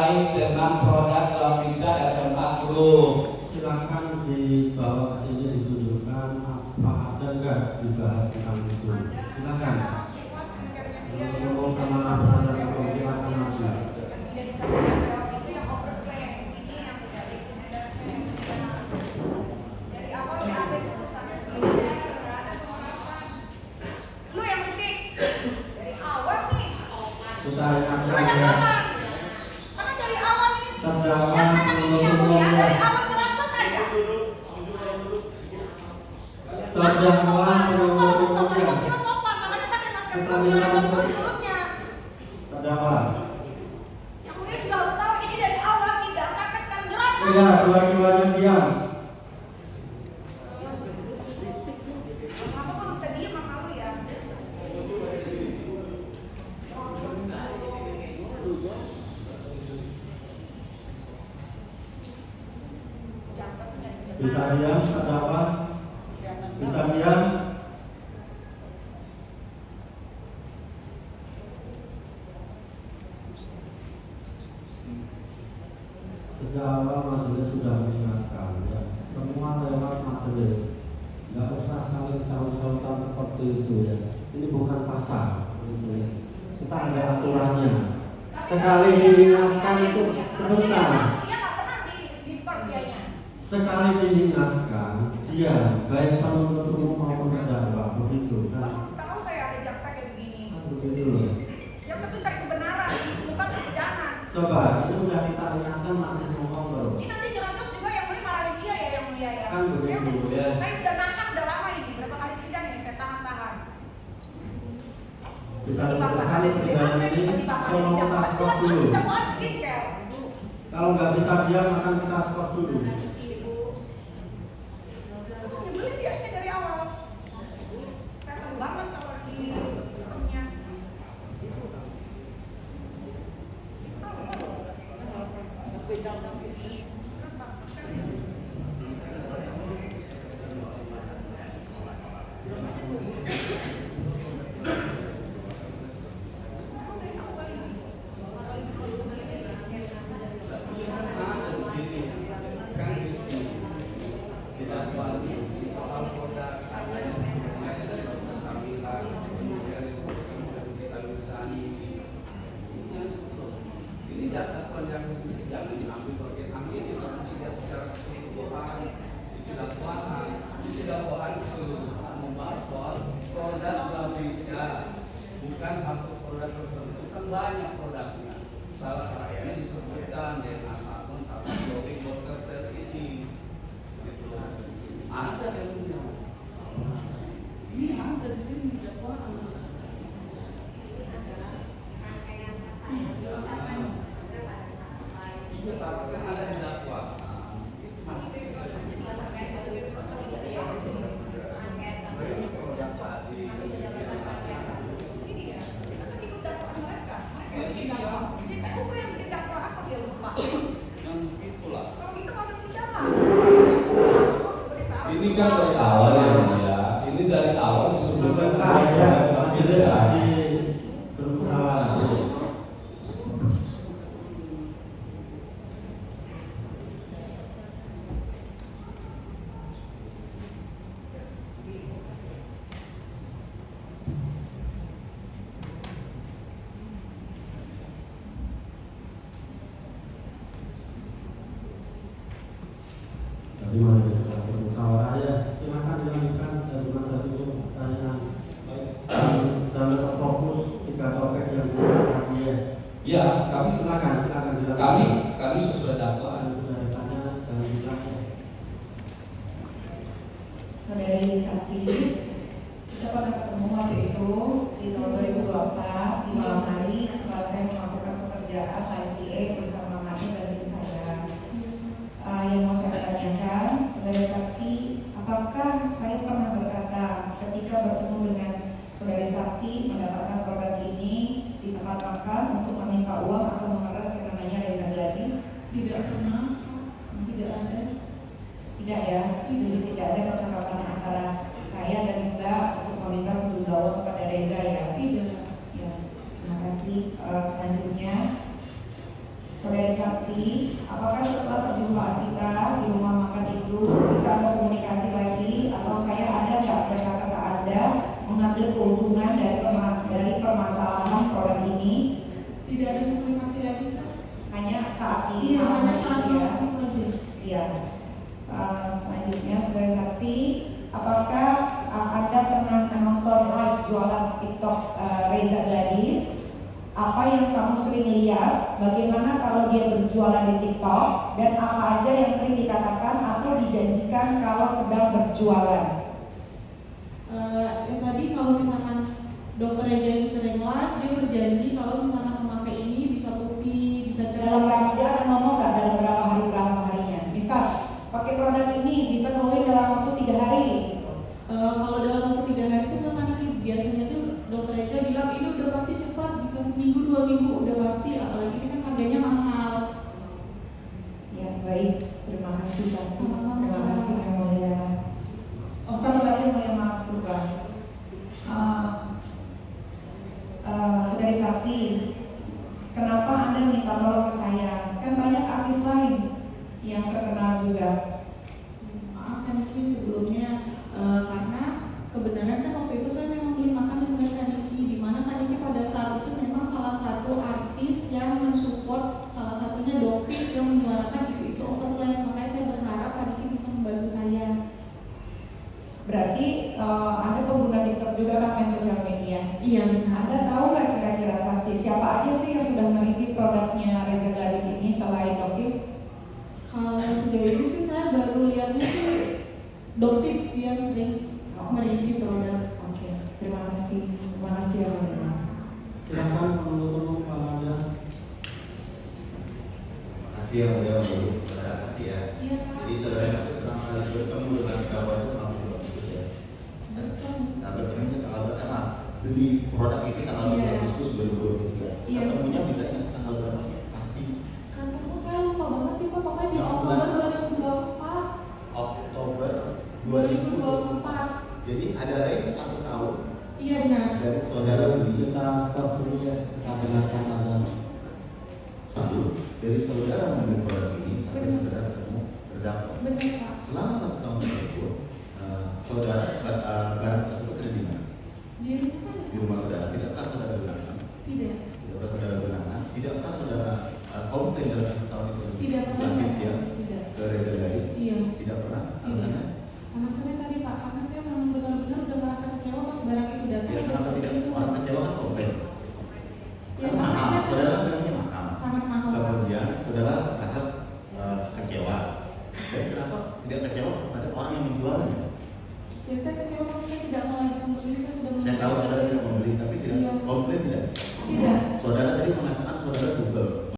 terkait dengan produk Lavinsa RM40. Silakan dibawa ke sini ditunjukkan apa ada nggak dibahas tentang itu. Silakan. Ngomong sama silakan masuk. Dua-duanya diam. Bisa diam, terdakwa. Bisa diam. Sejak awal majelis sudah mengingatkan ya, semua lewat majelis, nggak usah saling saut-sautan seperti itu ya. Ini bukan pasar, gitu ya. Kita ada aturannya. Sekali diingatkan itu sebentar. Sekali diingatkan, dia baik penuntut umum maupun terdakwa begitu kan? Tahu saya ada jaksa kayak begini. Kan begitu ya. Jaksa itu cari kebenaran, bukan persidangan. Coba itu udah kita ingatkan masih ngomong terus. Ini nanti jelas juga yang boleh marahin dia ya, yang mulia ya. Kan begitu ya. Saya udah nahan udah lama ini, berapa kali sidang ini saya tahan-tahan. Bisa ditekan persidangan ini kalau kita stop dulu. Kalau nggak bisa diam akan kita stop dulu. Nyebelin dia dari awal. Kelihatan banget kalau di pesennya. Bukan satu produk tertentu, kan banyak produknya. Salah satunya disebutkan DNA sabun, sabun glowing booster set ini. Gitu. Ada yang punya. Ini ada di sini dakwaan. Iya, tapi kan ada di dakwaan. Ini kan dari awal ya, ini dari awal disebutkan aja, itu tadi tadi mana bisa bermusyawarah ya. Silakan dilanjutkan dari masa itu pertanyaan. Sambil terfokus 3 topik yang digunakan dia. Ya, kami Silakan dilanjutkan. kami sesuai dakwaan. Sudah ditanya, jangan dijelaskan. Saudari saksi, kita pernah ketemu waktu itu di tahun 2024 di malam hari setelah saya melakukan pekerjaan IPA bersama Mati dan tim saya. Yang mau saya tanyakan, saudari saksi, apakah saya pernah berkata ketika bertemu dengan saudari saksi mendapatkan produk ini di tempat makan untuk meminta uang atau memeras yang namanya Reza Gladys? Tidak pernah, tidak ada. Tidak ya, jadi tidak ada percakapan antara saya dan Mbak untuk meminta sejumlah uang kepada Reza ya? Tidak. Ya, terima kasih. Selanjutnya, Saudara saksi, apakah setelah perjumpaan kita di rumah makan itu kita mau komunikasi lagi atau saya ada nggak berkata-kata Anda mengambil keuntungan dari permasalahan produk ini? Tidak ada komunikasi lagi kan? Hanya saat ini. Iya, hanya saat ya. itu aja. Iya. Selanjutnya saudara saksi, apakah Anda pernah menonton live jualan TikTok Reza Gladys? Apa yang kamu sering lihat? Bagaimana kalau dia berjualan di TikTok? Dan apa aja yang sering dikatakan atau dijanjikan kalau sedang berjualan? Yang tadi kalau misalkan dokter Reja itu sering live, dia berjanji kalau misalkan memakai ini bisa putih, bisa Dalam cerah. berapa dia ada ngomong nggak dalam berapa harinya? Misal pakai produk ini bisa glowing dalam waktu 3 hari. Kalau dalam waktu 3 hari itu kan biasanya tuh dokter Reja bilang ini udah pasti cepat, bisa seminggu 2 minggu udah pasti, apalagi ini kan harganya mahal. Ya baik, terima kasih saksi. Sama-sama. Terima kasih yang mulia. Oh sama lagi yang mulia, maaf lupa. Saudari saksi, kenapa Anda minta tolong ke saya? Kan banyak artis lain yang terkenal juga. Maaf Kak Niki sebelumnya, karena kebenaran kan waktu itu saya memang beli makanan dengan Kak Niki, di mana Kak Niki pada saat itu memang salah satu artis yang mensupport, salah satunya Doktif yang menyuarakan isu-isu overklaim, makanya saya berharap Kak Niki bisa membantu saya. Berarti Anda pengguna TikTok juga kan main sosial media. Iya benar. Anda tahu nggak kira-kira saksi siapa aja sih yang sudah mereview produknya Reza Gladys ini selain Doktif? Kalau sejauh ini sih saya baru lihatnya sih Doktif sih yang sering mereview produk. Oke, terima kasih ya mulia. Silakan penutup Anda. Makasih ya mulia untuk saudara saksi ya. Iya Pak. Jadi saudara saksi pertama kali bertemu dengan kawan itu tanggal 2 Agustus ya. Nah bertemunya tanggal berapa? Beli produk itu tanggal 2 Iya. Agustus 2023. Iya. Ketemunya bisa ingat tanggal berapa sih? Pasti Ketemu saya lupa banget sih Pak, pokoknya di Ya, Oktober bulan. 2024. Oktober 2024. Jadi ada range 1 tahun Iya benar. dari saudara beli Kita stop dulu ya. Kita dengarkan Anda. lalu dari saudara membeli produk ini sampai saudara ketemu berdampak. Benar Pak. Selama 1 tahun tersebut, saudara barang tersebut ada di mana? Di rumah saya? Di rumah saudara. Tidak pernah saudara gunakan. Tidak. Tidak pernah saudara gunakan. Tidak pernah saudara komplain dalam 1 tahun itu. Tidak pernah Yakin saya. ya? Tidak. Ke Reza Gladys? Iya. Tidak pernah. Tidak. Alasannya? Alasannya tadi Pak, karena saya memang benar-benar udah merasa kecewa pas barang itu datang. Ya, udah kenapa seperti tidak? itu. Orang kecewa kan komplain. Ya, Kan mahal. makanya Saudara kan bilangnya mahal. sangat mahal Pak. Kemudian saudara merasa kecewa. Dan kenapa tidak kecewa kepada orang yang menjualnya? Ya saya kecewa karena saya tidak mau lagi membeli, saya sudah Saya tahu saudara tidak membeli, tapi tidak Iya. komplain tidak. Tidak. Saudara tadi mengatakan saudara juga